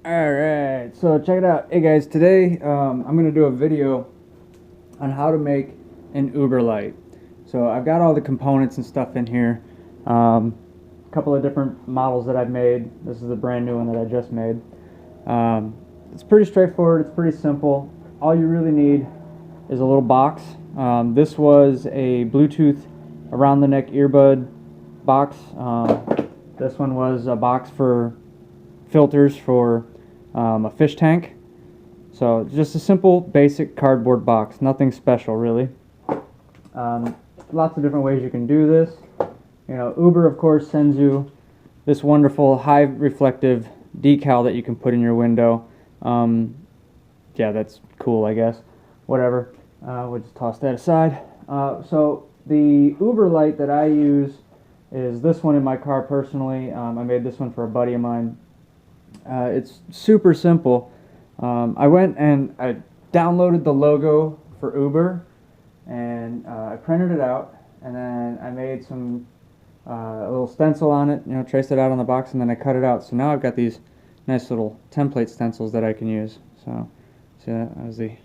Alright, so check it out. Hey guys, today I'm going to do a video on how to make an Uber light. So I've got all the components and stuff in here. A couple of different models that I've made. This is the brand new one that I just made. It's pretty straightforward, it's pretty simple. All you really need is a little box. This was a Bluetooth around the neck earbud box. This one was a box for filters for a fish tank. So just a simple basic cardboard box, nothing special really. Lots of different ways you can do this. You know, Uber of course sends you this wonderful high reflective decal that you can put in your window. Yeah, that's cool, I guess. Whatever. We'll just toss that aside. So the Uber light that I use is this one in my car personally. I made this one for a buddy of mine. It's super simple. I went and I downloaded the logo for Uber and I printed it out, and then I made some a little stencil on it, you know, traced it out on the box, and then I cut it out. So now I've got these nice little template stencils that I can use. So see, that was the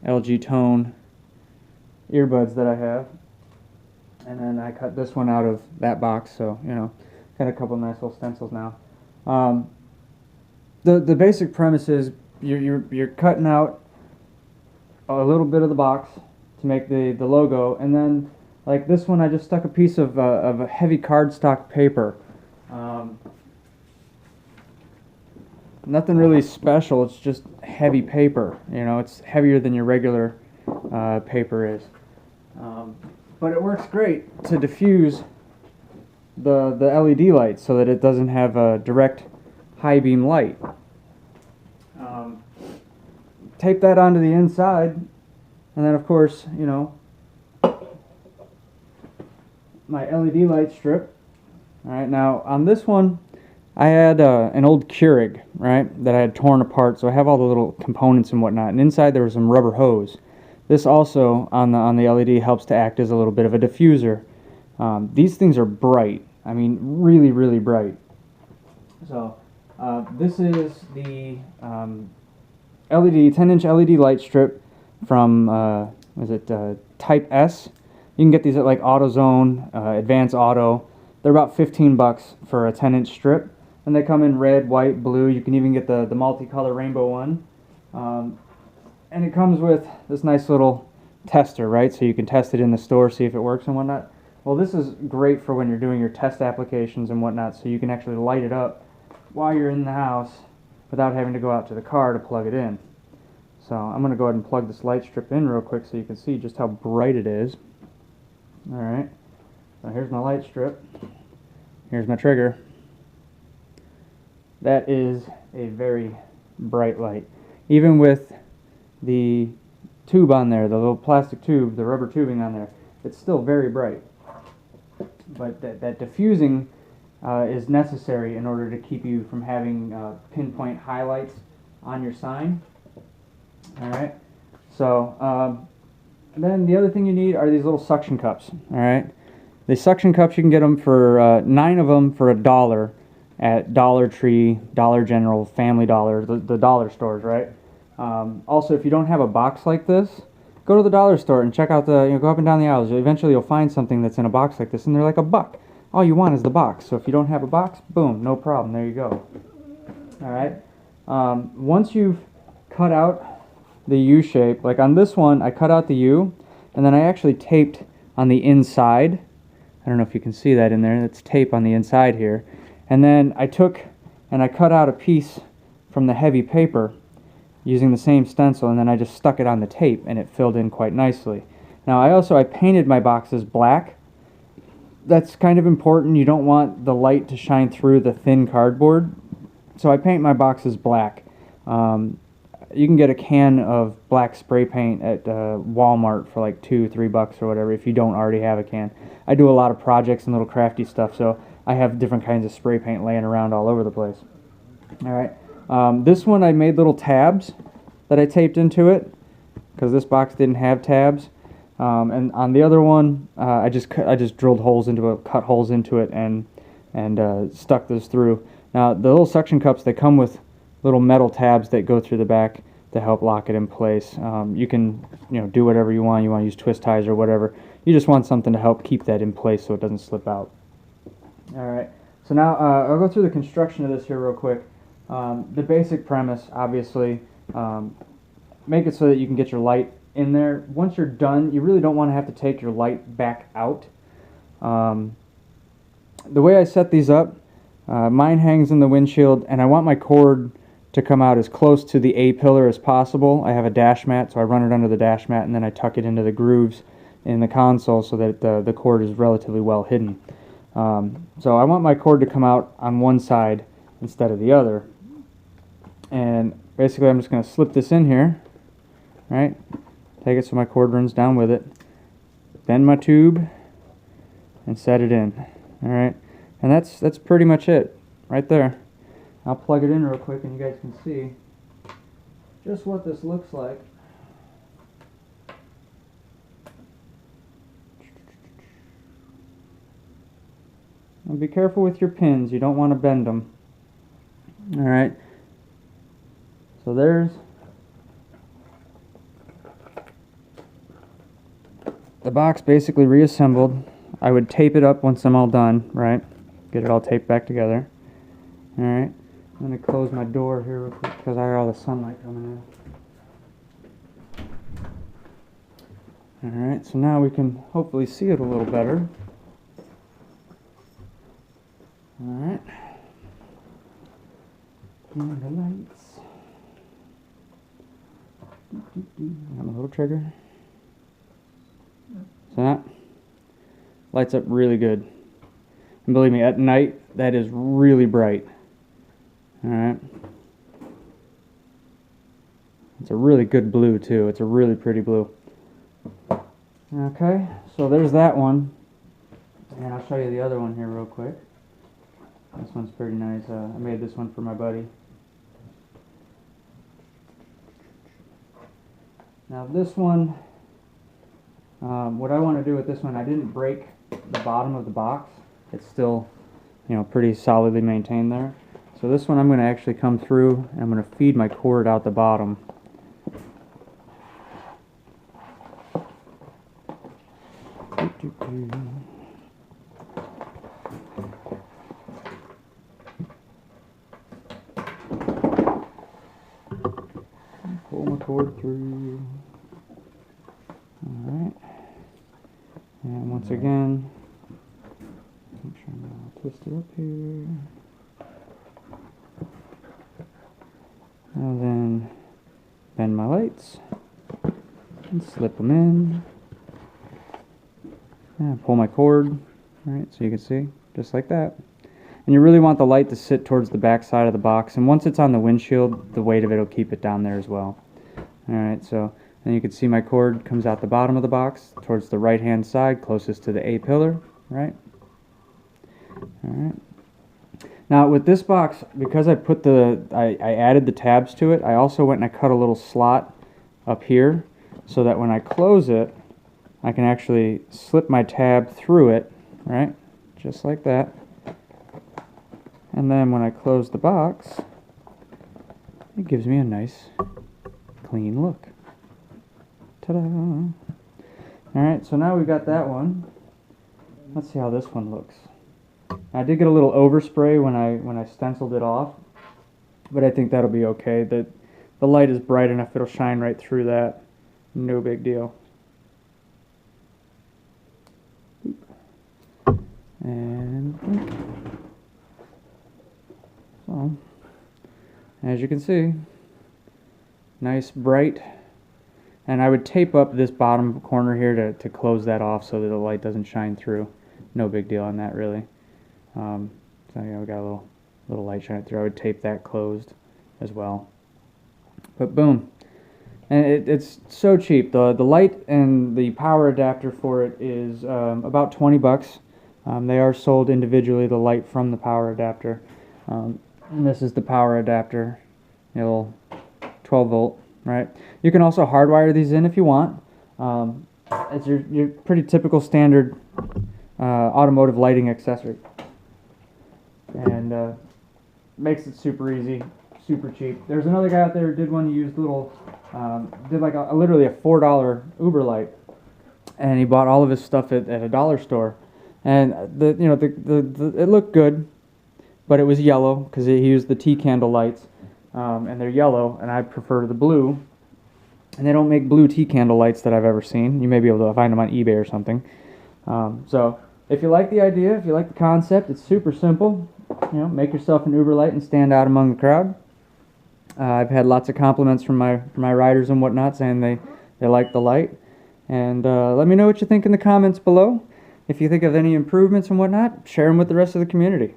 LG Tone earbuds that I have, and then I cut this one out of that box. So you know, got a couple nice little stencils now. The basic premise is you're cutting out a little bit of the box to make the logo, and then like this one I just stuck a piece of a heavy cardstock paper. Nothing really special, it's just heavy paper. You know, it's heavier than your regular paper is. But it works great to diffuse the LED light so that it doesn't have a direct high beam light. Tape that onto the inside, and then of course, you know, my LED light strip. Alright, now on this one I had an old Keurig, right, that I had torn apart, so I have all the little components and whatnot, and inside there was some rubber hose. This also on the LED helps to act as a little bit of a diffuser. These things are bright, I mean really, really bright. So this is the 10-inch LED light strip from, Type S. You can get these at like AutoZone, Advance Auto. They're about 15 bucks for a 10-inch strip. And they come in red, white, blue. You can even get the multicolor rainbow one. And it comes with this nice little tester, right? So you can test it in the store, see if it works and whatnot. Well, this is great for when you're doing your test applications and whatnot, so you can actually light it up while you're in the house without having to go out to the car to plug it in. So I'm going to go ahead and plug this light strip in real quick so you can see just how bright it is. Alright, so here's my light strip. Here's my trigger. That is a very bright light. Even with the tube on there, the little plastic tube, the rubber tubing on there, it's still very bright. But that diffusing is necessary in order to keep you from having pinpoint highlights on your sign. Alright, so then the other thing you need are these little suction cups. Alright, the suction cups, you can get them for 9 of them for $1 at Dollar Tree, Dollar General, Family Dollar, the dollar stores, right? Also, if you don't have a box like this, go to the dollar store and check out go up and down the aisles. Eventually you'll find something that's in a box like this, and they're like $1. All you want is the box. So if you don't have a box, boom, no problem, there you go. Alright, once you've cut out the U shape, like on this one, I cut out the U, and then I actually taped on the inside. I don't know if you can see that in there, that's tape on the inside here. And then I took and I cut out a piece from the heavy paper using the same stencil, and then I just stuck it on the tape, and it filled in quite nicely. Now I painted my boxes black. That's kind of important. You don't want the light to shine through the thin cardboard, so I paint my boxes black. You can get a can of black spray paint at Walmart for like $2-3 or whatever if you don't already have a can. I do a lot of projects and little crafty stuff, so I have different kinds of spray paint laying around all over the place. Alright, this one I made little tabs that I taped into it because this box didn't have tabs. And on the other one, I just drilled holes into it, cut holes into it, and stuck this through. Now the little suction cups, they come with little metal tabs that go through the back to help lock it in place. You can do whatever you want. You want to use twist ties or whatever. You just want something to help keep that in place so it doesn't slip out. Alright, so now I'll go through the construction of this here real quick. The basic premise, obviously, make it so that you can get your light in there. Once you're done, you really don't want to have to take your light back out. The way I set these up, mine hangs in the windshield, and I want my cord to come out as close to the A-pillar as possible. I have a dash mat, so I run it under the dash mat, and then I tuck it into the grooves in the console so that the cord is relatively well hidden. So I want my cord to come out on one side instead of the other. And basically I'm just going to slip this in here, right? Take it so my cord runs down with it. Bend my tube and set it in. Alright, and that's pretty much it right there. I'll plug it in real quick and you guys can see just what this looks like. And be careful with your pins, you don't want to bend them. Alright, so there's the box basically reassembled. I would tape it up once I'm all done, right? Get it all taped back together. Alright, I'm going to close my door here real quick because I got all the sunlight coming in. Alright, so now we can hopefully see it a little better. Alright. And the lights. Got my little trigger. So that lights up really good. And believe me, at night, that is really bright. Alright. It's a really good blue, too. It's a really pretty blue. Okay, so there's that one. And I'll show you the other one here real quick. This one's pretty nice. I made this one for my buddy. Now this one, what I want to do with this one, I didn't break the bottom of the box. It's still, pretty solidly maintained there. So this one I'm going to actually come through and I'm going to feed my cord out the bottom. Pull my cord through. Alright. And once again, make sure I'm going to twist it up here. And then bend my lights and slip them in. And pull my cord, right, so you can see, just like that. And you really want the light to sit towards the back side of the box, and once it's on the windshield, the weight of it will keep it down there as well. Alright, so then you can see my cord comes out the bottom of the box, towards the right hand side, closest to the A-pillar, right? Alright. Now with this box, because I put I added the tabs to it, I also went and I cut a little slot up here, so that when I close it, I can actually slip my tab through it, right? Just like that. And then when I close the box, it gives me a nice, clean look. Ta-da! Alright, so now we've got that one. Let's see how this one looks. I did get a little overspray when I stenciled it off, but I think that'll be okay. The light is bright enough, it'll shine right through that. No big deal. And so, as you can see, nice bright. And I would tape up this bottom corner here to close that off so that the light doesn't shine through. No big deal on that, really. So yeah, we got a little light shining through. I would tape that closed as well. But boom. And it's so cheap. The light and the power adapter for it is about 20 bucks. They are sold individually, the light from the power adapter. And this is the power adapter, little 12 volt, right? You can also hardwire these in if you want. It's your pretty typical standard automotive lighting accessory. And makes it super easy, super cheap. There's another guy out there who did one. He used little, did like literally a $4 Uber light, and he bought all of his stuff at a dollar store, and it looked good, but it was yellow because he used the tea candle lights, and they're yellow, and I prefer the blue. And they don't make blue tea candle lights that I've ever seen. You may be able to find them on eBay or something. So if you like the idea, if you like the concept, it's super simple. You know, make yourself an Uber light and stand out among the crowd. I've had lots of compliments from my riders and whatnot saying they like the light. And let me know what you think in the comments below. If you think of any improvements and whatnot, share them with the rest of the community.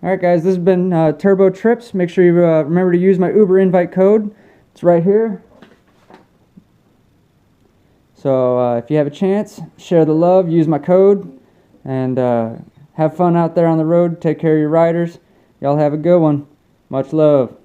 Alright guys, this has been Turbo Trips. Make sure you remember to use my Uber invite code. It's right here. So if you have a chance, share the love, use my code, and have fun out there on the road. Take care of your riders. Y'all have a good one. Much love.